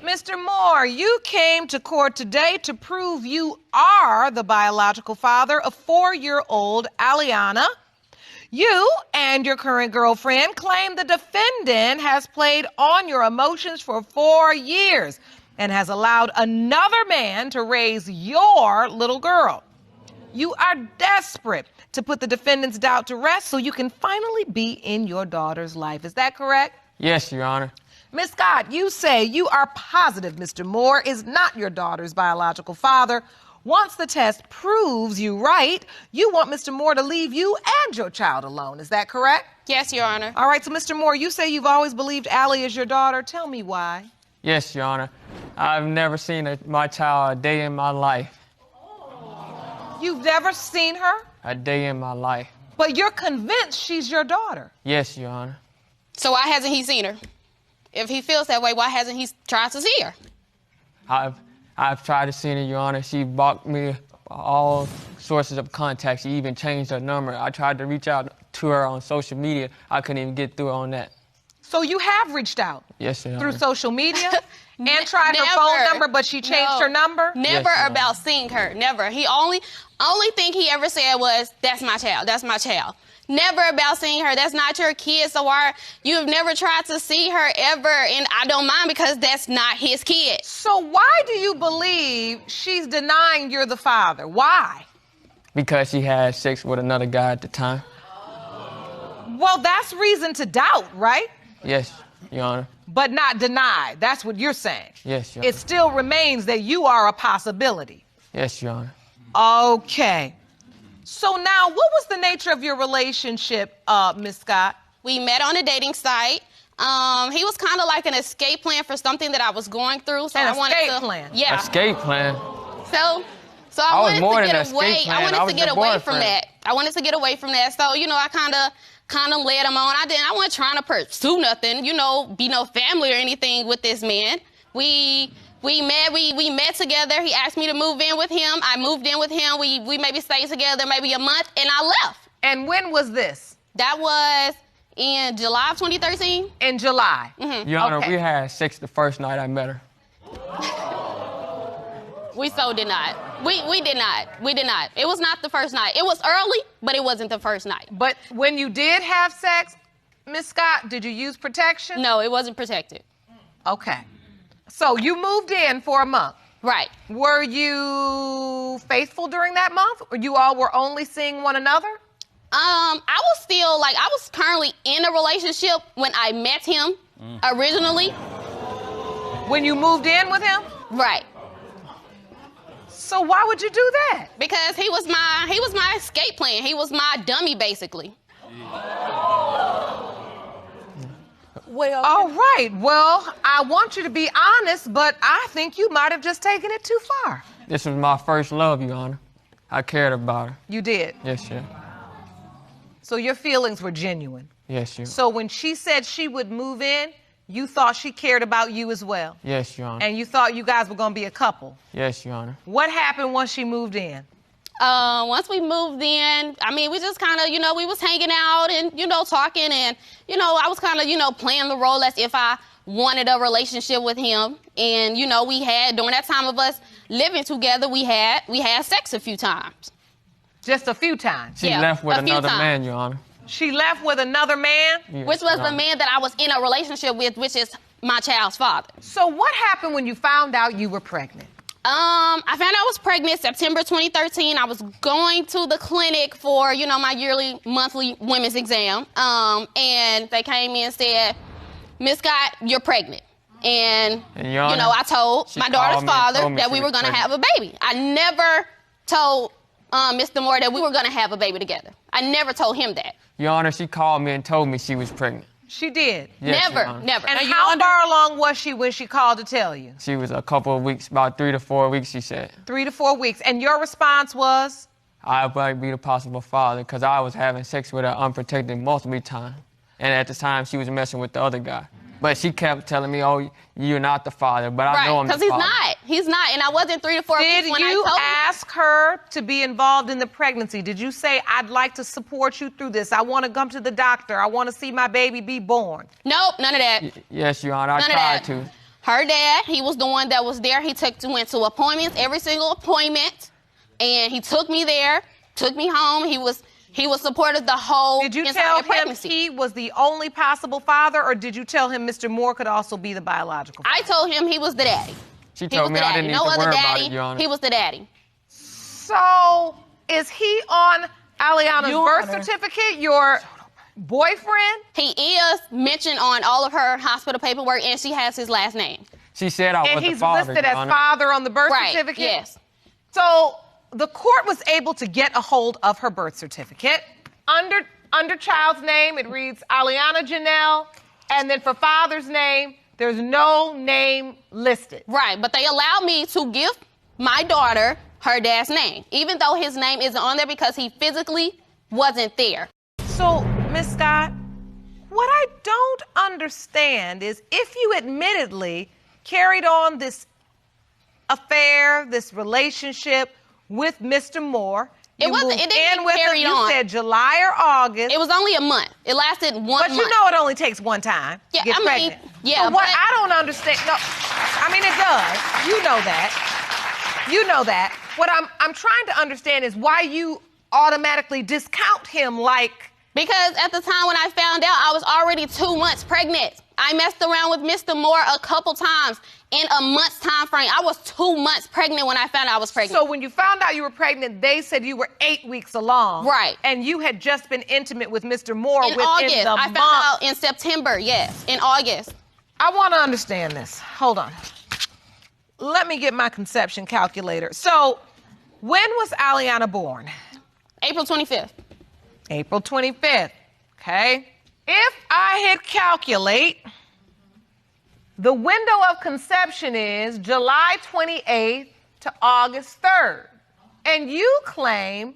Mr. Moore, you came to court today to prove you are the biological father of 4-year-old Aliana. You and your current girlfriend claim the defendant has played on your emotions for 4 years and has allowed another man to raise your little girl. You are desperate to put the defendant's doubt to rest so you can finally be in your daughter's life. Is that correct? Yes, Your Honor. Ms. Scott, you say you are positive Mr. Moore is not your daughter's biological father. Once the test proves you right, you want Mr. Moore to leave you and your child alone. Is that correct? Yes, Your Honor. All right, so Mr. Moore, you say you've always believed Allie is your daughter. Tell me why. Yes, Your Honor. I've never seen my child a day in my life. You've never seen her? A day in my life. But you're convinced she's your daughter. Yes, Your Honor. So why hasn't he seen her? If he feels that way, why hasn't he tried to see her? I've tried to see her, Your Honor. She blocked me all sources of contact. She even changed her number. I tried to reach out to her on social media. I couldn't even get through on that. So you have reached out? Yes, Your Honor. Through social media? And tried her phone number, but she changed her number? Never Yes, about seeing her. Never. He only thing he ever said was, "That's my child. That's my child." Never about seeing her. That's not your kid, so why you've never tried to see her ever, and I don't mind because that's not his kid. So why do you believe she's denying you're the father? Why? Because she had sex with another guy at the time. Well, that's reason to doubt, right? Yes, Your Honor. But not deny. That's what you're saying. Yes, Your Honor. It still remains that you are a possibility. Yes, Your Honor. Okay. So now, what was the nature of your relationship, Ms. Scott? We met on a dating site. He was kind of like an escape plan for something that I was going through. So An I wanted escape to, plan? Yeah. Escape plan. So I wanted more to than get an away. escape plan. I I wanted was to get your away from boyfriend. that. I wanted to get away from that. So I kind of led him on. I wasn't trying to pursue nothing. Be no family or anything with this man. We met together. He asked me to move in with him. I moved in with him. We maybe stayed together maybe a month, and I left. And when was this? That was in July of 2013. In July. Mm-hmm. Your Honor, Okay. we had sex the first night I met her. We so did not. We did not. We did not. It was not the first night. It was early, but it wasn't the first night. But when you did have sex, Ms. Scott, did you use protection? No, it wasn't protected. Okay. So you moved in for a month. Right. Were you faithful during that month? Or you all were only seeing one another? I was currently in a relationship when I met him originally. When you moved in with him? Right. So why would you do that? Because he was my escape plan. He was my dummy, basically. Well, all right. Well, I want you to be honest, but I think you might have just taken it too far. This was my first love, Your Honor. I cared about her. You did. Yes, Your So your feelings were genuine. Yes, Your So when she said she would move in, you thought she cared about you as well. Yes, Your Honor. And you thought you guys were going to be a couple. Yes, Your Honor. What happened once she moved in? Once we moved in, we just kind of, we was hanging out and, talking and, I was kind of, playing the role as if I wanted a relationship with him. And, we had, during that time of us living together, we had sex a few times. Just a few times? She Yeah, left with a few another times. man, Your Honor. She left with another man? Yes, Which was Your the Honor. man that I was in a relationship with, which is my child's father. So what happened when you found out you were pregnant? I found out I was pregnant September 2013. I was going to the clinic for, my monthly women's exam. And they came in and said, "Miss Scott, you're pregnant." And Your Honor, I told she my daughter's called me and father told me that she we was were going to pregnant. have a baby. I never told Mr. Moore that we were going to have a baby together. I never told him that. Your Honor, she called me and told me she was pregnant. She did? Yes, Your Never, Honor. never. And how far along was she when she called to tell you? She was a couple of weeks, about 3 to 4 weeks, she said. 3 to 4 weeks. And your response was? I might be the possible father because I was having sex with her unprotected multiple times. And at the time, she was messing with the other guy. But she kept telling me, "Oh, you're not the father." But I know I'm the Right, because father. he's not. And I wasn't 3 to 4 Did weeks when I you told him. ask her to be involved in the pregnancy? Did you say, "I'd like to support you through this. I want to come to the doctor. I want to see my baby be born"? Nope, none of that. Yes, Your Honor, I None of tried that. to. Her dad, he was the one that was there. He went to appointments, every single appointment, and he took me there, took me home. He was supportive the whole Did you entire tell him pregnancy. he was the only possible father, or did you tell him Mr. Moore could also be the biological father? I told him he was the daddy. She He told was me the I daddy. didn't need No to other worry about daddy. it, Your Honor. He was the daddy. So, is he on Aliana's Your birth Honor. certificate, your boyfriend? He is mentioned on all of her hospital paperwork, and she has his last name. She said I And was the he's father, listed Your as Honor. father on the birth Right, certificate? yes. So, the court was able to get a hold of her birth certificate. Under child's name, it reads Aliana Janelle, and then for father's name, there's no name listed. Right, but they allowed me to give my daughter her dad's name, even though his name isn't on there because he physically wasn't there. So, Miss Scott, what I don't understand is if you admittedly carried on this affair, this relationship with Mr. Moore, It you wasn't- moved it didn't in get with him, carried you on. said July or August. It was only a month. It lasted 1 month. But you know it only takes one time Yeah, to get I mean, pregnant. yeah, So what but- I don't understand, no, I mean, it does. You know that. You know that. What I'm trying to understand is why you automatically discount him like... Because at the time when I found out, I was already 2 months pregnant. I messed around with Mr. Moore a couple times in a month's time frame. I was 2 months pregnant when I found out I was pregnant. So when you found out you were pregnant, they said you were 8 weeks along. Right. And you had just been intimate with Mr. Moore in within August, the I month. found out in September, yes, in August. I want to understand this. Hold on. Let me get my conception calculator. So when was Aliana born? April 25th. April 25th. Okay. If I hit calculate, the window of conception is July 28th to August 3rd. And you claim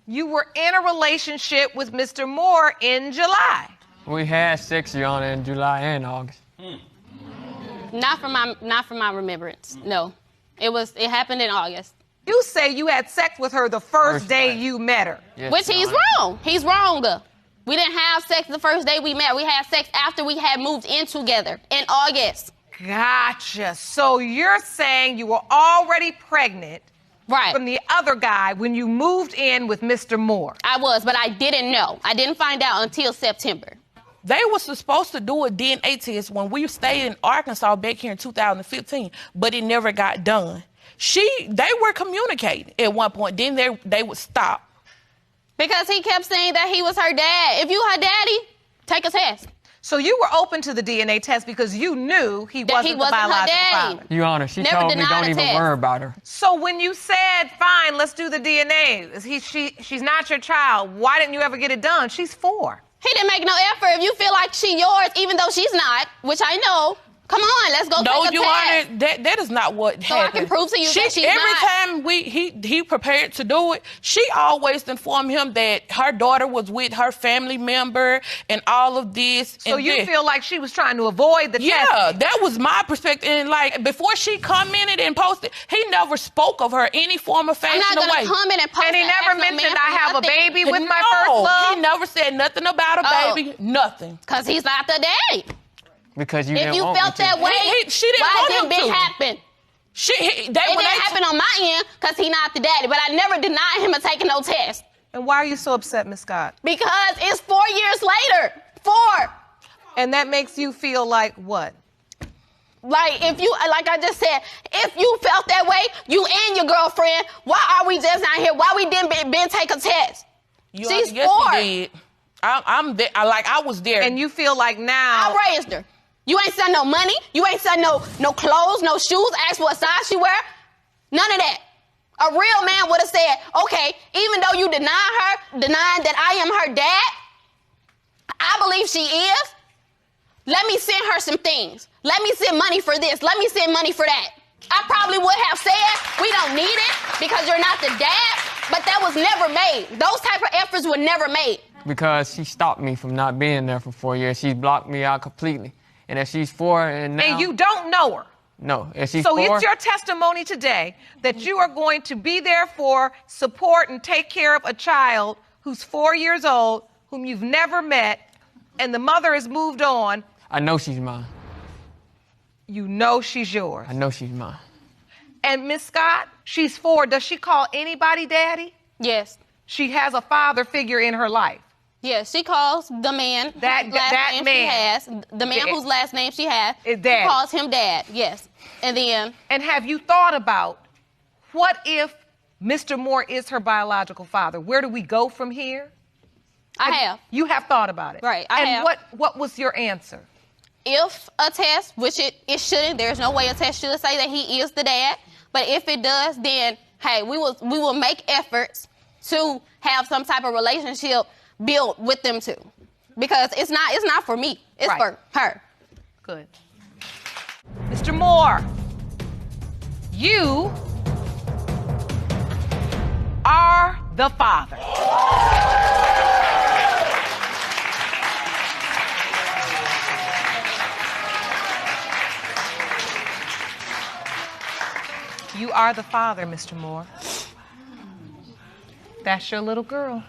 you were in a relationship with Mr. Moore in July. We had sex, Your Honor, in July and August. Not from my remembrance. No. It happened in August. You say you had sex with her the first First day night. you met her. Yes, Which Your he's Honor. wrong. He's wrong. We didn't have sex the first day we met. We had sex after we had moved in together in August. Gotcha. So you're saying you were already pregnant Right. from the other guy when you moved in with Mr. Moore. I was, but I didn't know. I didn't find out until September. They were supposed to do a DNA test when we stayed in Arkansas back here in 2015, but it never got done. They were communicating at one point, then they would stop. Because he kept saying that he was her dad. If you her daddy, take a test. So you were open to the DNA test because you knew he That wasn't, he the wasn't her biological daddy. father. Your Honor, she Never told me denied don't the even test. worry about her. So when you said, fine, let's do the DNA, she's not your child, why didn't you ever get it done? She's 4. He didn't make no effort. If you feel like she yours, even though she's not, which I know, come on, let's go No, take a Your test. Honor, that is not what So I happened. can prove to you that she's every not. time he prepared to do it, she always informed him that her daughter was with her family member and all of this. So and you this. feel like she was trying to avoid the Yeah, testing. that was my perspective. And like before she commented and posted, he never spoke of her any form of I'm fashion not way. going to comment and post And he and never ask no mentioned man I for have a nothing. baby with my No, first love. he never said nothing about a Oh. baby, nothing. Because he's not the daddy. Because you If didn't you want felt me to. that way, She didn't why want didn't him it to. happen? It It didn't happen on my end because he's not the daddy, but I never denied him of taking no test. And why are you so upset, Miss Scott? Because it's 4 years later. 4. And that makes you feel like what? Like like I just said, if you felt that way, you and your girlfriend, why are we just not here? Why we didn't been take a test? She's yes, 4. he did. I'm there. I was there. And you feel like now... I raised her. You ain't sent no money. You ain't sent no clothes, no shoes. Ask what size she wear. None of that. A real man would have said, okay, even though you denying that I am her dad, I believe she is. Let me send her some things. Let me send money for this. Let me send money for that. I probably would have said, we don't need it because you're not the dad, but that was never made. Those type of efforts were never made. Because she stopped me from not being there for 4 years. She blocked me out completely. And if she's 4 and now... And you don't know her. No, if she's So 4... it's your testimony today that you are going to be there for, support, and take care of a child who's 4 years old, whom you've never met, and the mother has moved on. I know she's mine. You know she's yours. I know she's mine. And Miss Scott, she's 4. Does she call anybody daddy? Yes. She has a father figure in her life. Yes, she calls the man That man. she has, the man whose last name she has, Is dad. She calls him dad, yes. And then... And have you thought about what if Mr. Moore is her biological father? Where do we go from here? I have. You have thought about it? Right, I have. And what was your answer? If a test, which it shouldn't, there's no way a test should say that he is the dad, but if it does, then, hey, we will make efforts to have some type of relationship built with them too. Because it's not for me, it's for her. Good. Mr. Moore, you are the father. You are the father, Mr. Moore. That's your little girl.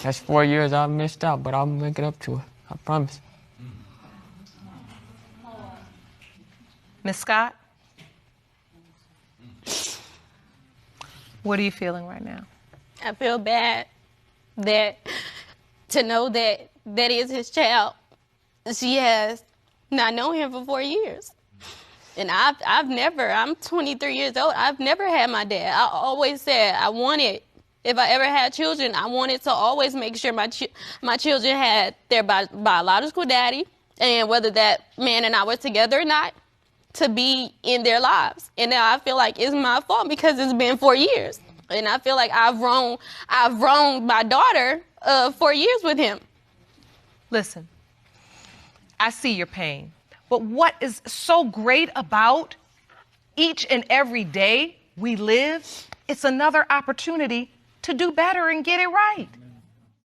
That's 4 years I've missed out, but I'll make it up to her. I promise. Miss Scott? What are you feeling right now? I feel bad to know that that is his child. She has not known him for 4 years. And I'm 23 years old. I've never had my dad. I always said if I ever had children, I wanted to always make sure my children had their biological daddy, and whether that man and I were together or not, to be in their lives. And now I feel like it's my fault because it's been 4 years. And I feel like I've wronged my daughter 4 years with him. Listen, I see your pain. But what is so great about each and every day we live, it's another opportunity to do better and get it right.